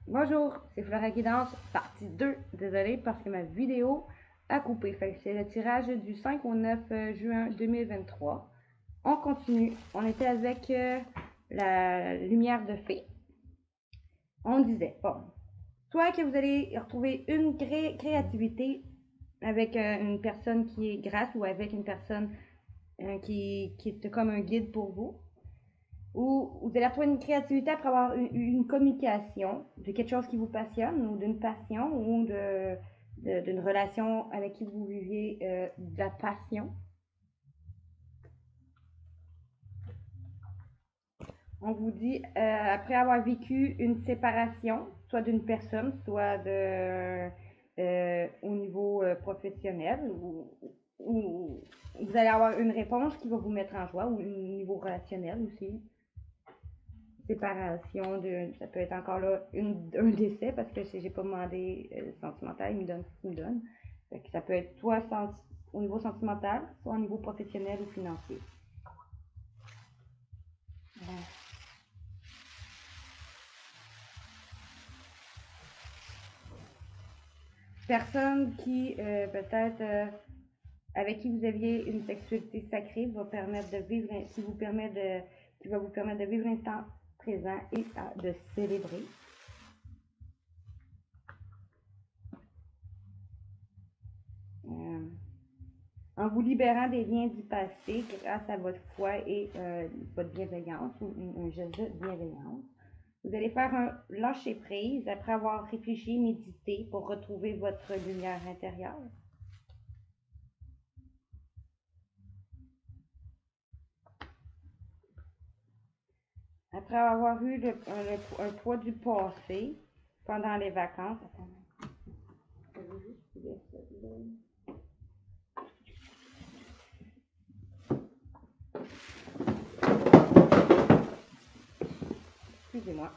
Bonjour, c'est Flora Guidance, partie 2. Désolée parce que ma vidéo a coupé. C'est le tirage du 5 au 9 juin 2023. On continue. On était avec la lumière de fée. On disait, bon, soit que vous allez retrouver une créativité avec une personne qui est grasse ou avec une personne qui est comme un guide pour vous. Ou vous allez retrouver une créativité après avoir une communication de quelque chose qui vous passionne ou d'une passion ou d'une relation avec qui vous viviez de la passion. On vous dit, après avoir vécu une séparation, soit d'une personne, soit au niveau professionnel, ou vous allez avoir une réponse qui va vous mettre en joie, ou au niveau relationnel aussi. Séparation, ça peut être encore là un décès parce que j'ai pas demandé sentimental, il me donne ce qu'il me donne. Ça peut être soit au niveau sentimental, soit au niveau professionnel ou financier. Personne qui peut-être avec qui vous aviez une sexualité sacrée va permettre de vivre, qui va vous permettre de vivre l'instant présent et de célébrer. En vous libérant des liens du passé grâce à votre foi et votre bienveillance ou un geste de bienveillance. Vous allez faire un lâcher prise après avoir réfléchi, médité pour retrouver votre lumière intérieure. Après avoir eu un poids du passé pendant les vacances. Excusez-moi.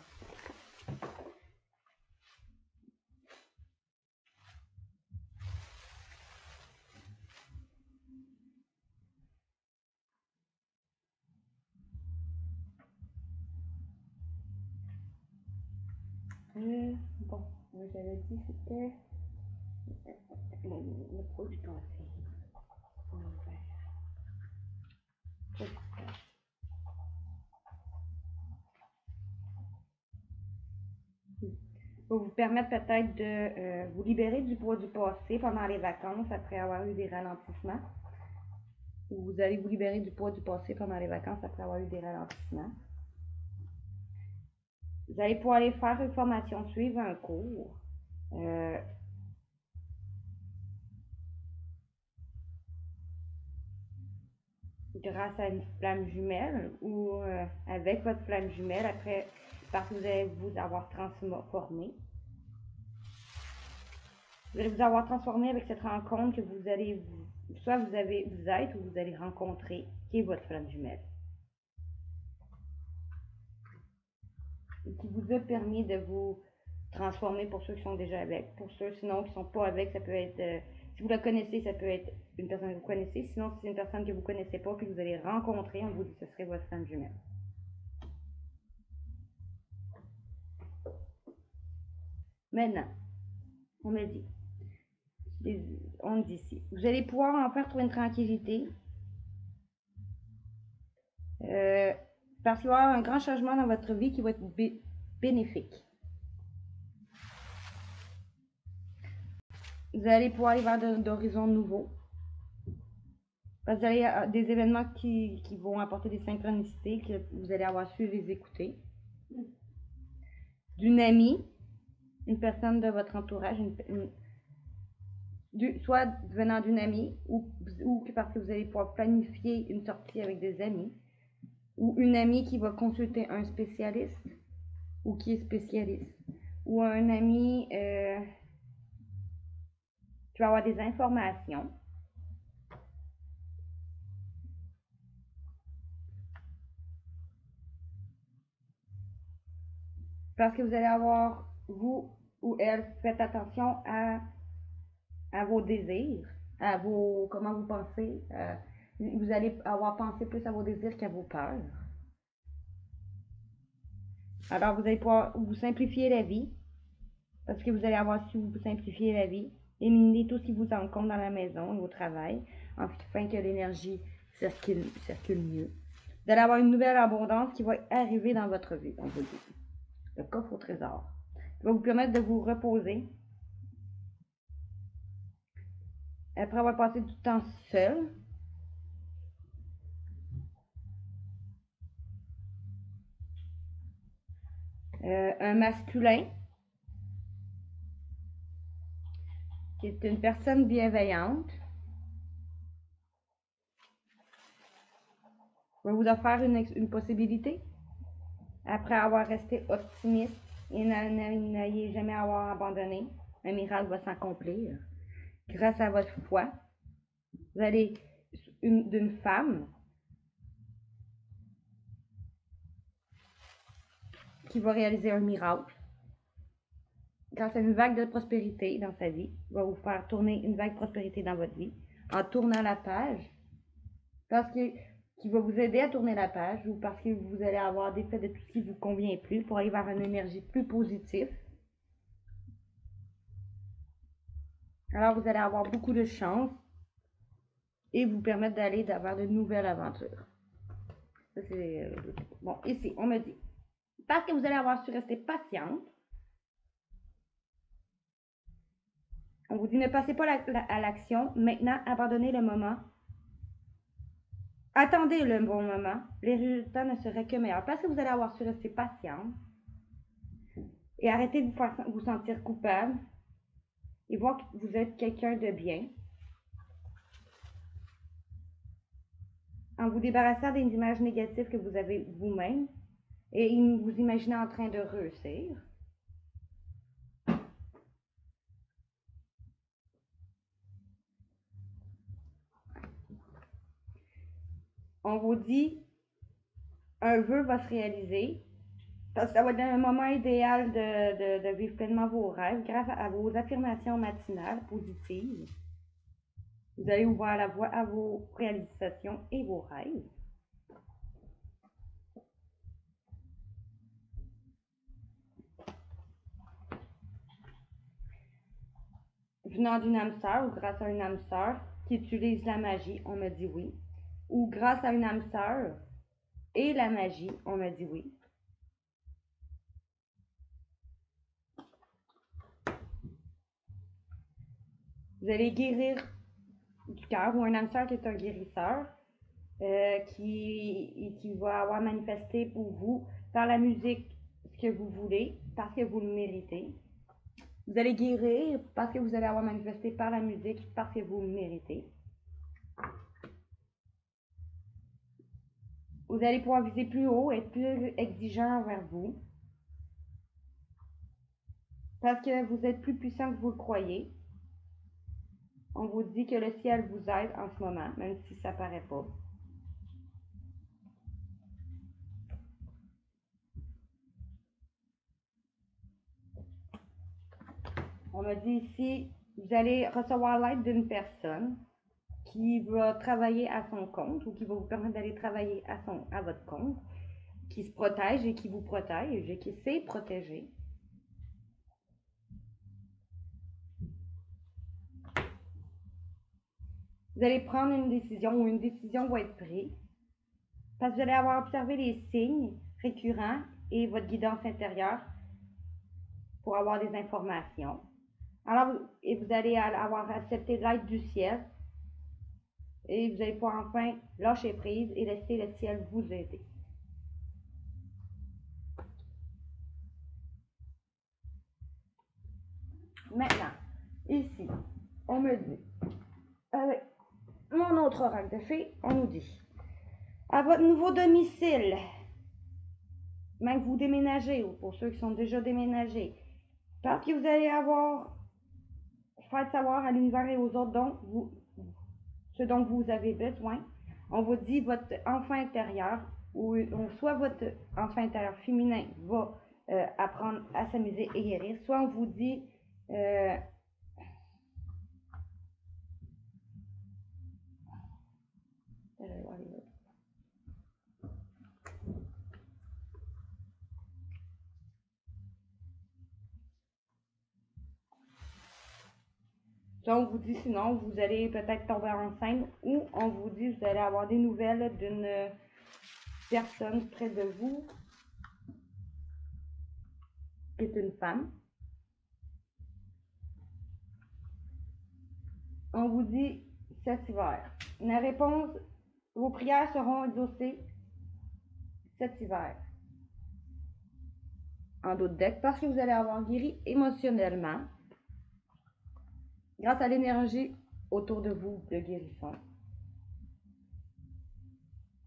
Bon, j'avais dit c'était le poids du passé. Va vous permettre peut-être de vous libérer du poids du passé pendant les vacances après avoir eu des ralentissements. Ou vous allez vous libérer du poids du passé pendant les vacances après avoir eu des ralentissements. Vous allez pouvoir aller faire une formation, suivre un cours. Grâce à une flamme jumelle ou avec votre flamme jumelle après parce que vous allez vous avoir transformé. Vous allez vous avoir transformé avec cette rencontre que vous allez soit vous êtes ou vous allez rencontrer qui est votre flamme jumelle. Et qui vous a permis de vous transformer pour ceux qui sont déjà avec. Pour ceux sinon qui ne sont pas avec, ça peut être si vous la connaissez, ça peut être une personne que vous connaissez. Sinon, si c'est une personne que vous ne connaissez pas puis que vous allez rencontrer, on vous dit que ce serait votre flamme jumelle. Maintenant, on me dit ici, vous allez pouvoir en faire trouver une tranquillité parce qu'il va y avoir un grand changement dans votre vie qui va être bénéfique. Vous allez pouvoir aller vers d'horizons nouveaux. Parce que vous allez avoir des événements qui vont apporter des synchronicités que vous allez avoir su les écouter. D'une amie, une personne de votre entourage, soit venant d'une amie ou parce que vous allez pouvoir planifier une sortie avec des amis, ou une amie qui va consulter un spécialiste ou qui est spécialiste, ou un ami qui va avoir des informations. Parce que vous allez avoir, vous ou elle, faites attention à vos désirs, à vos, comment vous pensez. Vous allez avoir pensé plus à vos désirs qu'à vos peurs. Alors, vous allez pouvoir vous simplifier la vie parce que vous allez avoir su vous simplifier la vie, éliminer tout ce qui vous encombre dans la maison et au travail, afin que l'énergie circule mieux. Vous allez avoir une nouvelle abondance qui va arriver dans votre vie, on vous dit. Le coffre au trésor. Ça va vous permettre de vous reposer. Après avoir passé du temps seul. Un masculin qui est une personne bienveillante va vous offrir une possibilité après avoir resté optimiste et n'ayez jamais avoir abandonné. Un miracle va s'accomplir grâce à votre foi. Vous allez d'une femme qui va réaliser un miracle grâce à une vague de prospérité dans sa vie, va vous faire tourner une vague de prospérité dans votre vie en tournant la page, parce que qui va vous aider à tourner la page ou parce que vous allez avoir des faits de tout ce qui vous convient plus pour aller vers une énergie plus positive. Alors vous allez avoir beaucoup de chance et vous permettre d'aller vers de nouvelles aventures. Ça, bon, ici, on me dit, parce que vous allez avoir su rester patiente, on vous dit ne passez pas à l'action, maintenant abandonnez le moment. Attendez le bon moment, les résultats ne seraient que meilleurs. Parce que vous allez avoir su rester patient et arrêter de vous sentir coupable et voir que vous êtes quelqu'un de bien. En vous débarrassant des images négatives que vous avez vous-même et vous imaginez en train de réussir. On vous dit un vœu va se réaliser parce que ça va être un moment idéal de vivre pleinement vos rêves grâce à vos affirmations matinales positives. Vous allez ouvrir la voie à vos réalisations et vos rêves. Venant d'une âme sœur ou grâce à une âme sœur qui utilise la magie, on me dit oui. Ou grâce à une âme sœur et la magie, on me dit oui. Vous allez guérir du cœur ou un âme sœur qui est un guérisseur qui va avoir manifesté pour vous par la musique ce que vous voulez parce que vous le méritez. Vous allez guérir parce que vous allez avoir manifesté par la musique parce que vous le méritez. Vous allez pouvoir viser plus haut, être plus exigeant envers vous. Parce que vous êtes plus puissant que vous le croyez. On vous dit que le ciel vous aide en ce moment, même si ça paraît pas. On me dit ici, vous allez recevoir l'aide d'une personne qui va travailler à son compte ou qui va vous permettre d'aller travailler à votre compte, qui se protège et qui vous protège et qui sait protéger. Vous allez prendre une décision ou une décision va être prise parce que vous allez avoir observé les signes récurrents et votre guidance intérieure pour avoir des informations. Alors, vous allez avoir accepté l'aide du ciel et vous allez pouvoir enfin lâcher prise et laisser le ciel vous aider. Maintenant, ici, on me dit, avec mon autre oracle de fée, on nous dit, à votre nouveau domicile, même que vous déménagez, ou pour ceux qui sont déjà déménagés, parce que vous allez faire savoir à l'univers et aux autres ce dont vous avez besoin. On vous dit votre enfant intérieur, ou soit votre enfant intérieur féminin va apprendre à s'amuser et guérir, soit on vous dit Ça, on vous dit sinon, vous allez peut-être tomber enceinte ou on vous dit vous allez avoir des nouvelles d'une personne près de vous qui est une femme. On vous dit cet hiver. La réponse, vos prières seront exaucées cet hiver. En d'autres decks, parce que vous allez avoir guéri émotionnellement grâce à l'énergie autour de vous de guérison.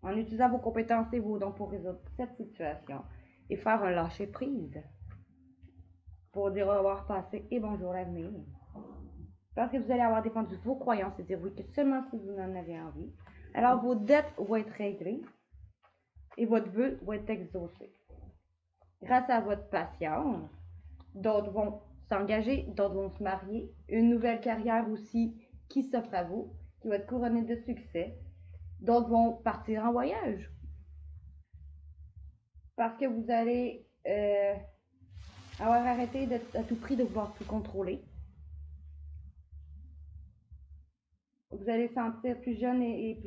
En utilisant vos compétences et vos dons pour résoudre cette situation et faire un lâcher-prise pour dire au revoir passé et bonjour l'avenir. Parce que vous allez avoir défendu vos croyances et dire oui que seulement si vous en avez envie. Alors vos dettes vont être réglées et votre vœu va être exaucé. Grâce à votre patience, d'autres vont s'engager, d'autres vont se marier, une nouvelle carrière aussi qui s'offre à vous, qui va être couronnée de succès. D'autres vont partir en voyage. Parce que vous allez avoir arrêté à tout prix de vouloir tout contrôler. Vous allez sentir plus jeune et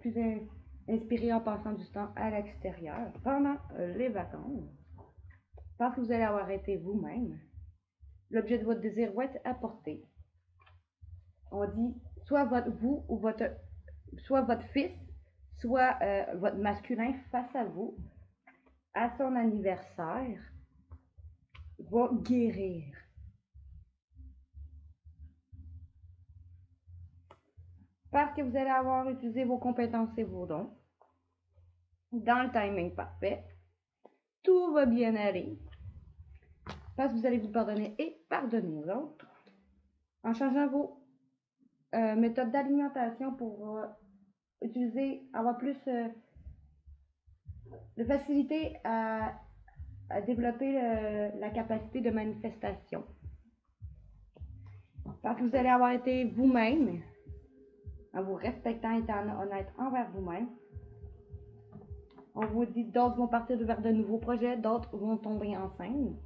plus inspiré en passant du temps à l'extérieur pendant les vacances. Parce que vous allez avoir été vous-même. L'objet de votre désir va être apporté. On dit soit vous ou soit votre fils, soit votre masculin face à vous, à son anniversaire, va guérir. Parce que vous allez avoir utilisé vos compétences et vos dons dans le timing parfait. Tout va bien aller. Parce que vous allez vous pardonner et pardonner aux autres. En changeant vos méthodes d'alimentation pour avoir plus de facilité à développer la capacité de manifestation. Parce que vous allez avoir été vous-même, en vous respectant et étant honnête envers vous-même. On vous dit d'autres vont partir vers de nouveaux projets, d'autres vont tomber enceintes.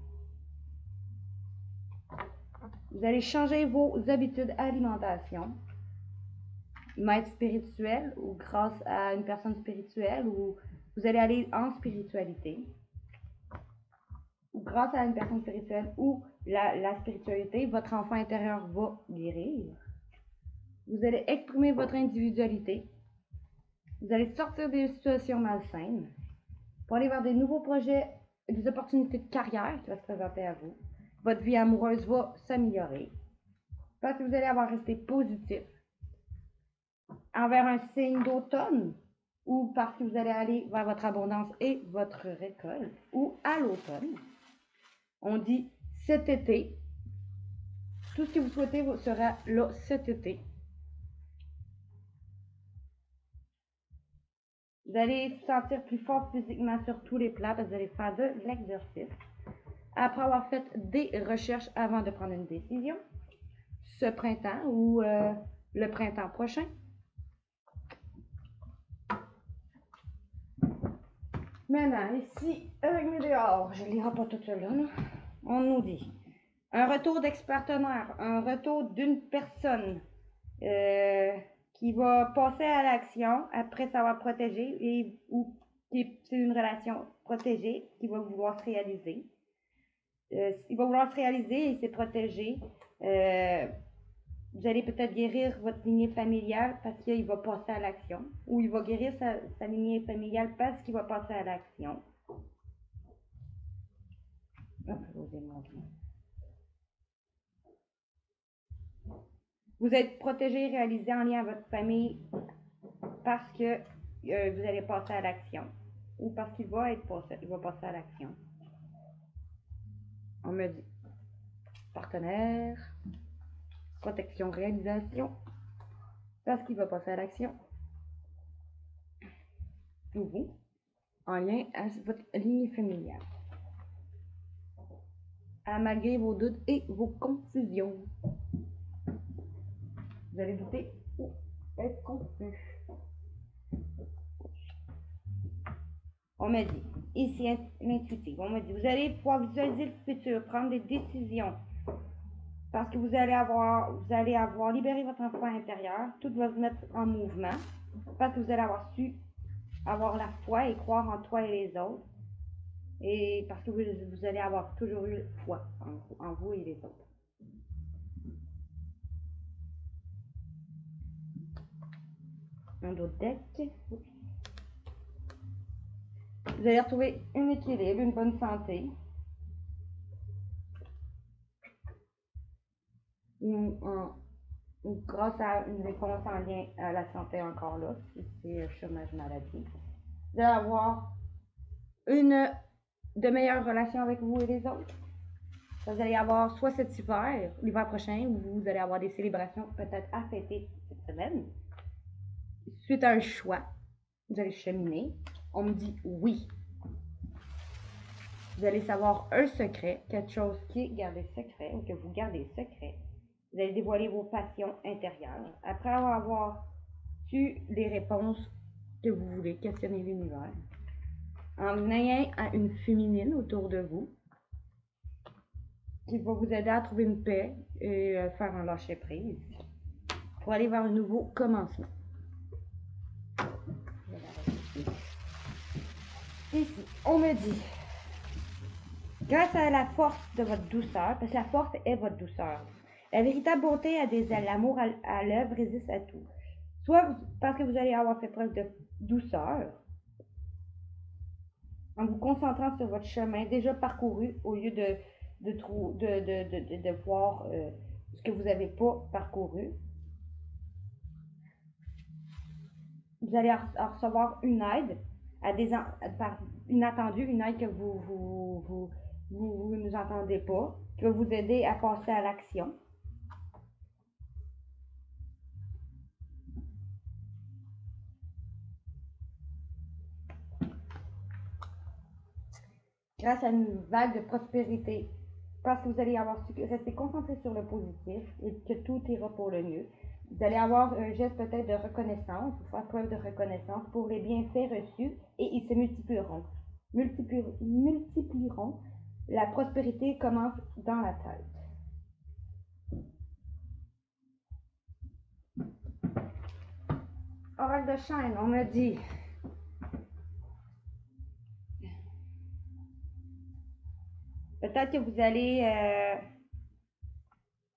Vous allez changer vos habitudes d'alimentation. Maître spirituel ou grâce à une personne spirituelle ou vous allez aller en spiritualité. Ou grâce à une personne spirituelle ou la spiritualité, votre enfant intérieur va guérir. Vous allez exprimer votre individualité. Vous allez sortir des situations malsaines pour aller vers des nouveaux projets, des opportunités de carrière qui vont se présenter à vous. Votre vie amoureuse va s'améliorer parce que vous allez avoir resté positif envers un signe d'automne ou parce que vous allez aller vers votre abondance et votre récolte ou à l'automne. On dit cet été, tout ce que vous souhaitez sera là cet été. Vous allez vous sentir plus fort physiquement sur tous les plans parce que vous allez faire de l'exercice. Après avoir fait des recherches avant de prendre une décision, ce printemps ou le printemps prochain. Maintenant, ici, avec mes dehors, je ne lirai pas tout ça là, on nous dit un retour d'ex-partenaire, un retour d'une personne qui va passer à l'action après s'avoir protégé ou c'est une relation protégée qui va vouloir se réaliser. Il va vouloir se réaliser et s'est protégé. Vous allez peut-être guérir votre lignée familiale parce qu'il va passer à l'action. Ou il va guérir sa lignée familiale parce qu'il va passer à l'action. Vous êtes protégé et réalisé en lien avec votre famille parce que vous allez passer à l'action. Ou parce qu'il va passer à l'action. On me dit partenaire, protection, réalisation, parce qu'il va passer à l'action. Ou vous, en lien à votre ligne familiale. Malgré vos doutes et vos confusions. Vous allez douter ou être confus. On m'a dit, ici l'intuitif, on m'a dit, vous allez pouvoir visualiser le futur, prendre des décisions parce que vous allez avoir libéré votre enfant intérieur, tout va se mettre en mouvement, parce que vous allez avoir su avoir la foi et croire en toi et les autres, et parce que vous allez avoir toujours eu foi en vous et les autres. Un autre deck. Vous allez retrouver un équilibre, une bonne santé. Grâce à une réponse en lien à la santé encore là, si c'est chômage maladie. Vous allez avoir une de meilleures relations avec vous et les autres. Vous allez avoir soit cet hiver, l'hiver prochain, où vous allez avoir des célébrations peut-être à fêter cette semaine. Suite à un choix, vous allez cheminer. On me dit oui. Vous allez savoir un secret, quelque chose qui est gardé secret ou que vous gardez secret. Vous allez dévoiler vos passions intérieures. Après avoir su les réponses que vous voulez, questionner l'univers. En ayant une féminine autour de vous qui va vous aider à trouver une paix et faire un lâcher prise pour aller vers un nouveau commencement. Ici, on me dit, grâce à la force de votre douceur, parce que la force est votre douceur, la véritable bonté a des ailes, l'amour à l'œuvre résiste à tout. Soit parce que vous allez avoir fait preuve de douceur, en vous concentrant sur votre chemin déjà parcouru au lieu de voir ce que vous n'avez pas parcouru. Vous allez recevoir une aide inattendue, une aide que vous ne entendez pas, qui va vous aider à passer à l'action. Grâce à une vague de prospérité, parce que vous allez avoir su rester concentré sur le positif et que tout ira pour le mieux. Vous allez avoir un geste peut-être de reconnaissance, ou faire preuve de reconnaissance pour les bienfaits reçus et ils se multiplieront. Multiplieront. La prospérité commence dans la tête. Oracle de chaîne, on me dit. Peut-être que vous allez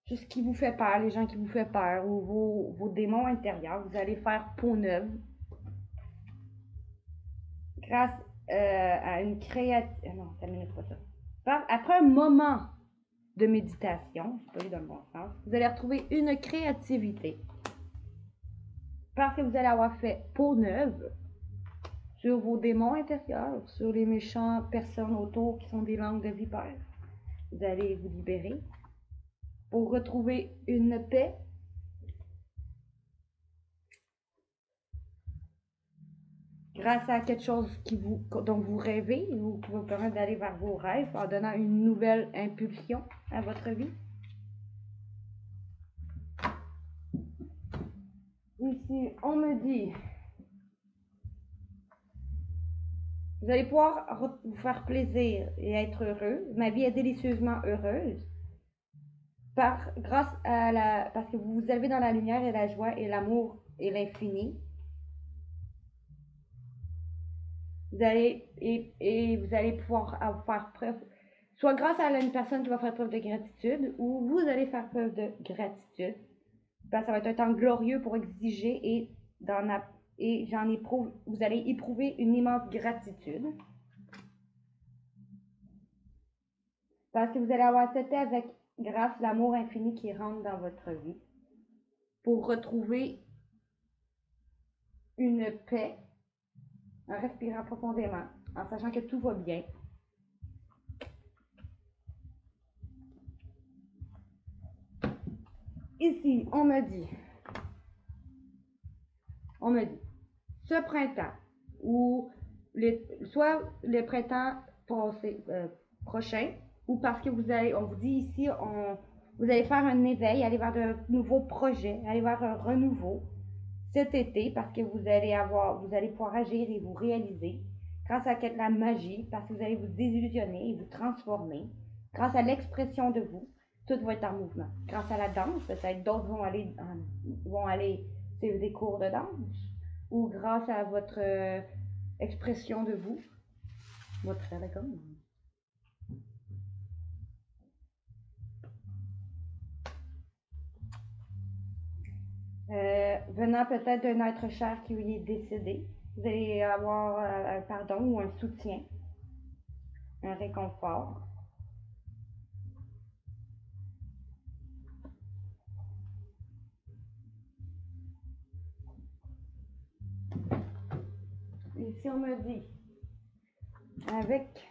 ce qui vous fait peur, les gens qui vous font peur, ou vos démons intérieurs, vous allez faire peau neuve grâce à une créativité. Non, ça ne mérite pas ça. Après un moment de méditation, je peux aller dans le bon sens, vous allez retrouver une créativité. Parce que vous allez avoir fait peau neuve sur vos démons intérieurs, sur les méchantes personnes autour qui sont des langues de vipère. Vous allez vous libérer pour retrouver une paix. Grâce à quelque chose dont vous rêvez ou qui vous permet d'aller vers vos rêves en donnant une nouvelle impulsion à votre vie. Ici, on me dit, vous allez pouvoir vous faire plaisir et être heureux. Ma vie est délicieusement heureuse. Parce que vous vous élevez dans la lumière et la joie et l'amour et l'infini. Vous allez pouvoir faire preuve, soit grâce à une personne qui va faire preuve de gratitude, ou vous allez faire preuve de gratitude. Ben, ça va être un temps glorieux pour exiger et vous allez éprouver une immense gratitude. Parce que vous allez avoir accepté avec grâce l'amour infini qui rentre dans votre vie pour retrouver une paix en respirant profondément, en sachant que tout va bien. Ici, on me dit, ce printemps, ou soit le printemps prochain, ou parce que on vous dit ici, vous allez faire un éveil, aller vers de nouveaux projets, aller vers un renouveau cet été, parce que vous allez pouvoir agir et vous réaliser grâce à la magie, parce que vous allez vous désillusionner et vous transformer grâce à l'expression de vous. tout va être en mouvement. Grâce à la danse, peut-être d'autres vont aller suivre des cours de danse, ou grâce à votre expression de vous, votre comme. Venant peut-être d'un être cher qui est décédé, vous allez avoir un pardon ou un soutien, un réconfort. Et si on me dit, avec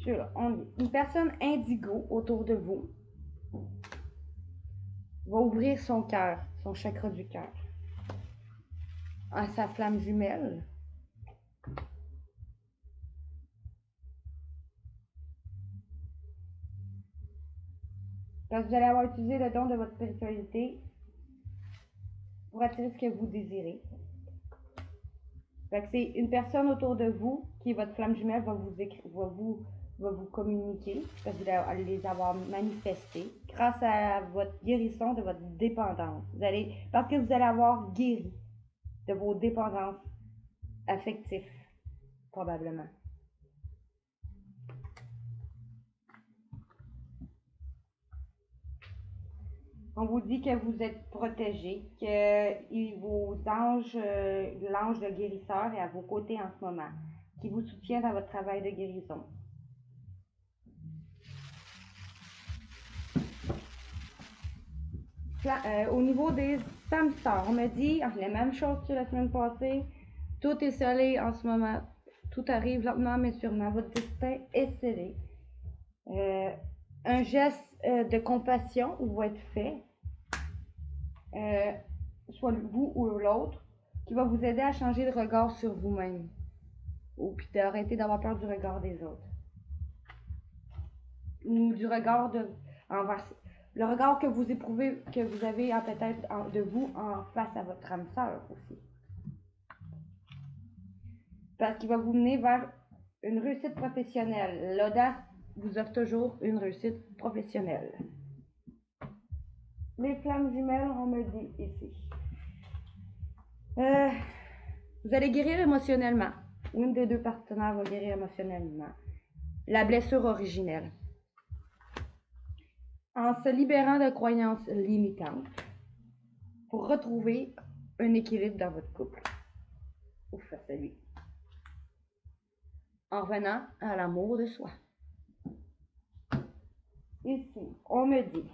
une personne indigo autour de vous, va ouvrir son cœur, son chakra du cœur, à sa flamme jumelle. Parce que vous allez avoir utilisé le don de votre spiritualité pour attirer ce que vous désirez. Fait que c'est une personne autour de vous qui est votre flamme jumelle va vous communiquer, parce que vous allez les avoir manifestés grâce à votre guérison de votre dépendance. Parce que vous allez avoir guéri de vos dépendances affectives, probablement. On vous dit que vous êtes protégé, que vos anges, l'ange de guérisseur est à vos côtés en ce moment, qui vous soutient dans votre travail de guérison. Au niveau des hamsters, on me dit la même chose que la semaine passée. Tout est scellé en ce moment. Tout arrive lentement mais sûrement. Votre destin est scellé. Un geste de compassion va être fait, soit vous ou l'autre, qui va vous aider à changer de regard sur vous-même. Ou puis d'arrêter d'avoir peur du regard des autres. Ou du regard envers le regard que vous éprouvez, que vous avez peut-être de vous en face à votre âme sœur aussi. Parce qu'il va vous mener vers une réussite professionnelle. L'audace vous offre toujours une réussite professionnelle. Les flammes jumelles, on me dit ici. Vous allez guérir émotionnellement. Une des deux partenaires va guérir émotionnellement. La blessure originelle. En se libérant de croyances limitantes pour retrouver un équilibre dans votre couple. Ou face à lui. En revenant à l'amour de soi. Ici, on me dit.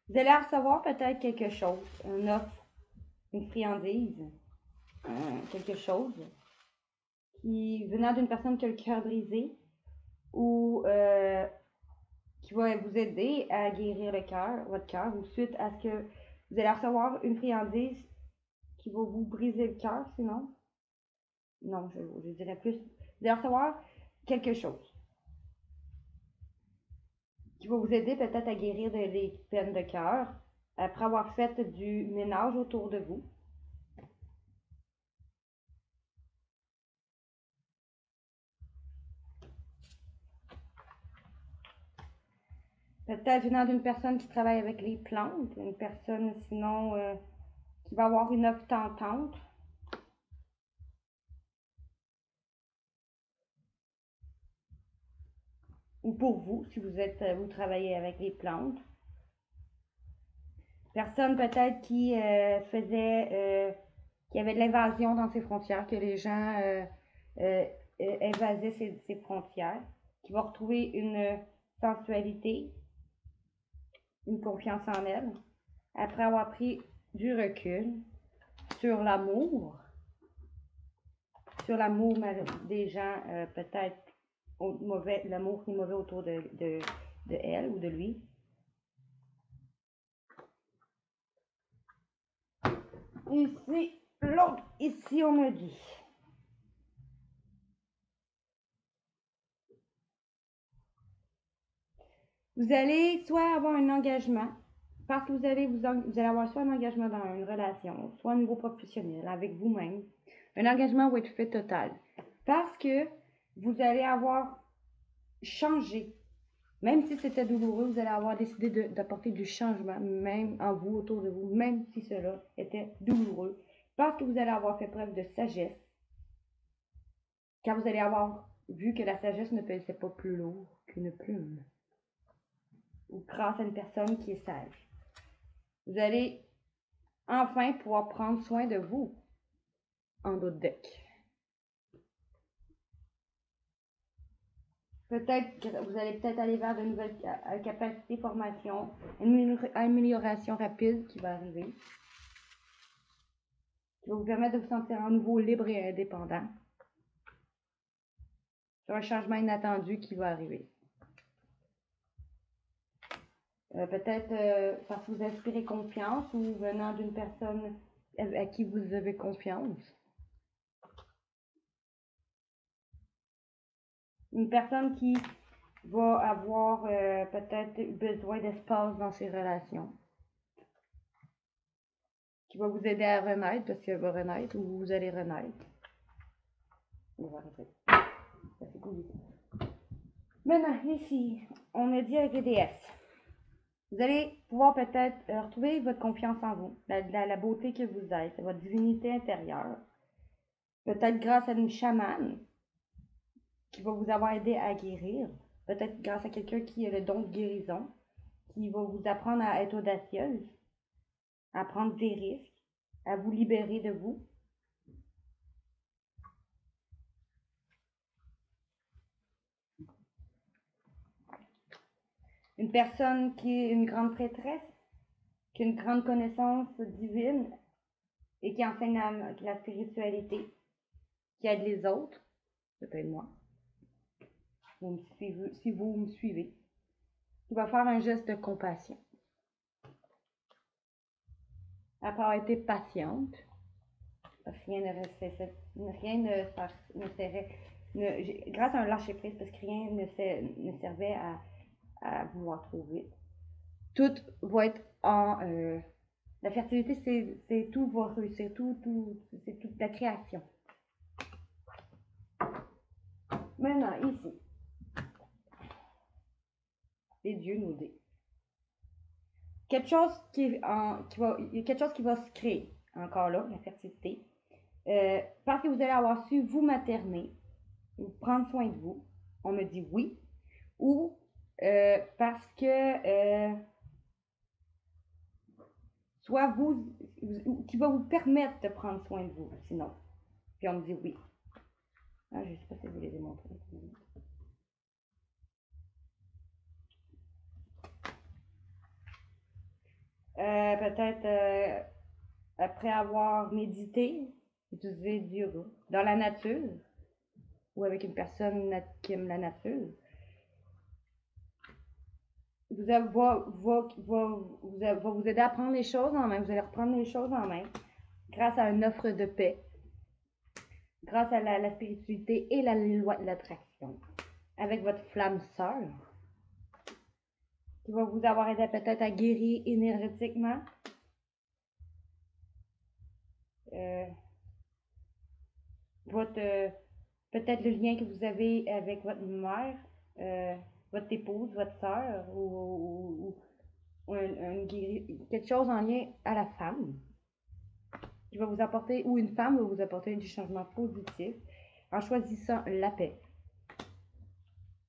Vous allez recevoir peut-être quelque chose, une offre, une friandise, quelque chose qui venant d'une personne qui a le cœur brisé ou qui va vous aider à guérir votre cœur, ou suite à ce que vous allez recevoir une friandise qui va vous briser le cœur, sinon. Non, je dirais plus. Vous allez recevoir quelque chose qui va vous aider peut-être à guérir des peines de cœur après avoir fait du ménage autour de vous. Peut-être venant d'une personne qui travaille avec les plantes, une personne sinon qui va avoir une offre tentante. Ou pour vous, si vous travaillez avec les plantes. Personne peut-être qui qui avait de l'invasion dans ses frontières, que les gens évasaient ses frontières, qui va retrouver une sensualité, une confiance en elle, après avoir pris du recul sur l'amour des gens, peut-être l'amour qui est mauvais autour de elle ou de lui. Ici, l'autre, ici on me dit. Vous allez soit avoir un engagement parce que vous allez avoir soit un engagement dans une relation, soit un niveau professionnel avec vous-même. Un engagement va être fait total. Parce que vous allez avoir changé. Même si c'était douloureux, vous allez avoir décidé d'apporter du changement, même en vous, autour de vous, même si cela était douloureux. Parce que vous allez avoir fait preuve de sagesse. Car vous allez avoir vu que la sagesse ne pesait pas plus lourd qu'une plume. Ou grâce à une personne qui est sage. Vous allez enfin pouvoir prendre soin de vous en d'autres decks. Peut-être que vous allez peut-être aller vers de nouvelles capacités, formations, une amélioration rapide qui va arriver, qui va vous permettre de vous sentir à nouveau libre et indépendant. C'est un changement inattendu qui va arriver. Peut-être parce que vous inspirez confiance ou venant d'une personne à qui vous avez confiance. Une personne qui va avoir peut-être besoin d'espace dans ses relations. Qui va vous aider à renaître parce qu'elle va renaître ou vous allez renaître. On va arrêter. Ça fait cool. Maintenant, ici, on a dit avec les déesses. Vous allez pouvoir peut-être retrouver votre confiance en vous, la beauté que vous êtes, votre divinité intérieure. Peut-être grâce à une chamane qui va vous avoir aidé à guérir. Peut-être grâce à quelqu'un qui a le don de guérison, qui va vous apprendre à être audacieuse, à prendre des risques, à vous libérer de vous. Une personne qui est une grande prêtresse, qui a une grande connaissance divine et qui enseigne la spiritualité, qui aide les autres, peut-être moi, si vous me suivez, qui va faire un geste de compassion. Après avoir été patiente, parce que rien ne serait, grâce à un lâcher-prise, parce que rien ne servait à vouloir trop vite. Tout va être en... la fertilité, c'est tout va réussir, c'est toute la création. Maintenant, ici, les dieux nous disent quelque chose qui va se créer, encore là, la fertilité, parce que vous allez avoir su vous materner, vous prendre soin de vous, on me dit oui, ou parce que soit qui va vous permettre de prendre soin de vous, sinon, puis on me dit oui. Ah, je ne sais pas si vous les ai montrés. Peut-être après avoir médité, utiliser du yoga dans la nature ou avec une personne qui aime la nature. Va vous aider à prendre les choses en main. Vous allez reprendre les choses en main grâce à une offre de paix, grâce à la spiritualité et la loi de l'attraction, avec votre flamme sœur, qui va vous avoir aidé peut-être à guérir énergétiquement. Peut-être le lien que vous avez avec votre mère, votre épouse, votre sœur, ou quelque chose en lien à la femme, qui va vous apporter, ou une femme va vous apporter du changement positif en choisissant la paix.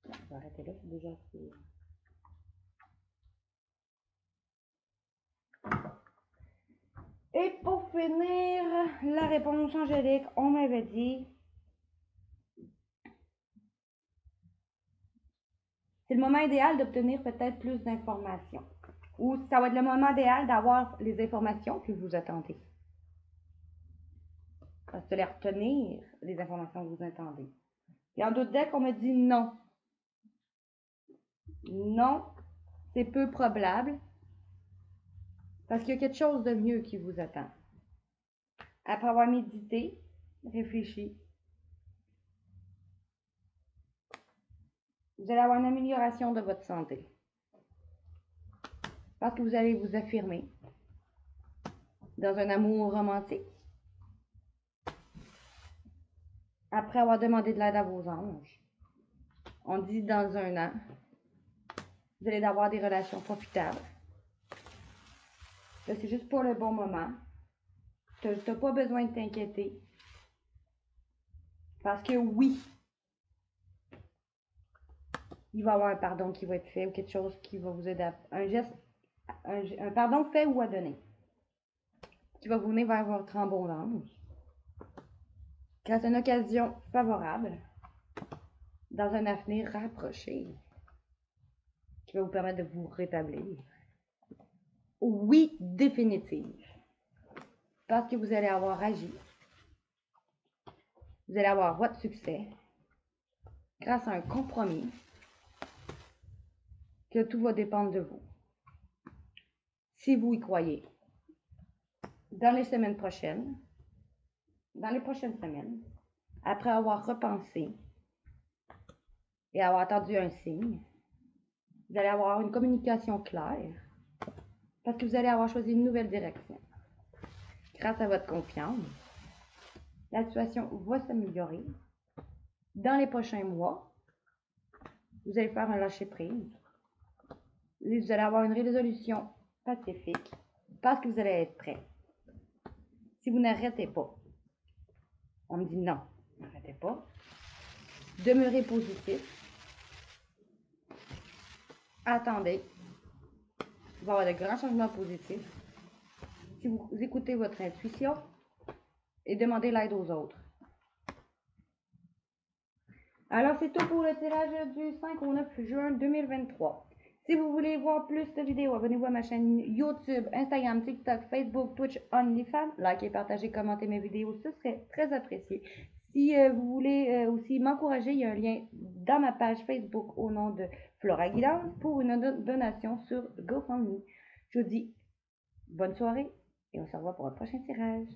Je vais arrêter là, c'est déjà assez. Et pour finir, la réponse angélique, on m'avait dit c'est le moment idéal d'obtenir peut-être plus d'informations. Ou ça va être le moment idéal d'avoir les informations que vous attendez. Parce que les retenir, les informations que vous attendez. Et en d'autres decks, on me dit non. Non, c'est peu probable. Parce qu'il y a quelque chose de mieux qui vous attend. Après avoir médité, réfléchi, vous allez avoir une amélioration de votre santé. Parce que vous allez vous affirmer dans un amour romantique. Après avoir demandé de l'aide à vos anges, on dit dans un an, vous allez avoir des relations profitables. Là, c'est juste pour le bon moment. Tu n'as pas besoin de t'inquiéter. Parce que oui, il va y avoir un pardon qui va être fait ou quelque chose qui va vous aider à un geste, un pardon fait ou à donner, qui va vous mener vers votre abondance grâce à une occasion favorable dans un avenir rapproché qui va vous permettre de vous rétablir. Oui, définitive. Parce que vous allez avoir agi. Vous allez avoir votre succès grâce à un compromis que tout va dépendre de vous. Si vous y croyez, dans les semaines prochaines, dans les prochaines semaines, après avoir repensé et avoir attendu un signe, vous allez avoir une communication claire parce que vous allez avoir choisi une nouvelle direction. Grâce à votre confiance, la situation va s'améliorer. Dans les prochains mois, vous allez faire un lâcher-prise. Vous allez avoir une résolution pacifique parce que vous allez être prêt. Si vous n'arrêtez pas, on me dit non, n'arrêtez pas. Demeurez positif. Attendez. Il va y avoir de grands changements positifs. Si vous écoutez votre intuition et demandez l'aide aux autres. Alors, c'est tout pour le tirage du 5 au 9 juin 2023. Si vous voulez voir plus de vidéos, abonnez-vous à ma chaîne YouTube, Instagram, TikTok, Facebook, Twitch, OnlyFans. Likez, partagez, commentez mes vidéos, ce serait très apprécié. Si vous voulez aussi m'encourager, il y a un lien dans ma page Facebook au nom de Flora Guidance pour une donation sur GoFundMe. Je vous dis bonne soirée et on se revoit pour un prochain tirage.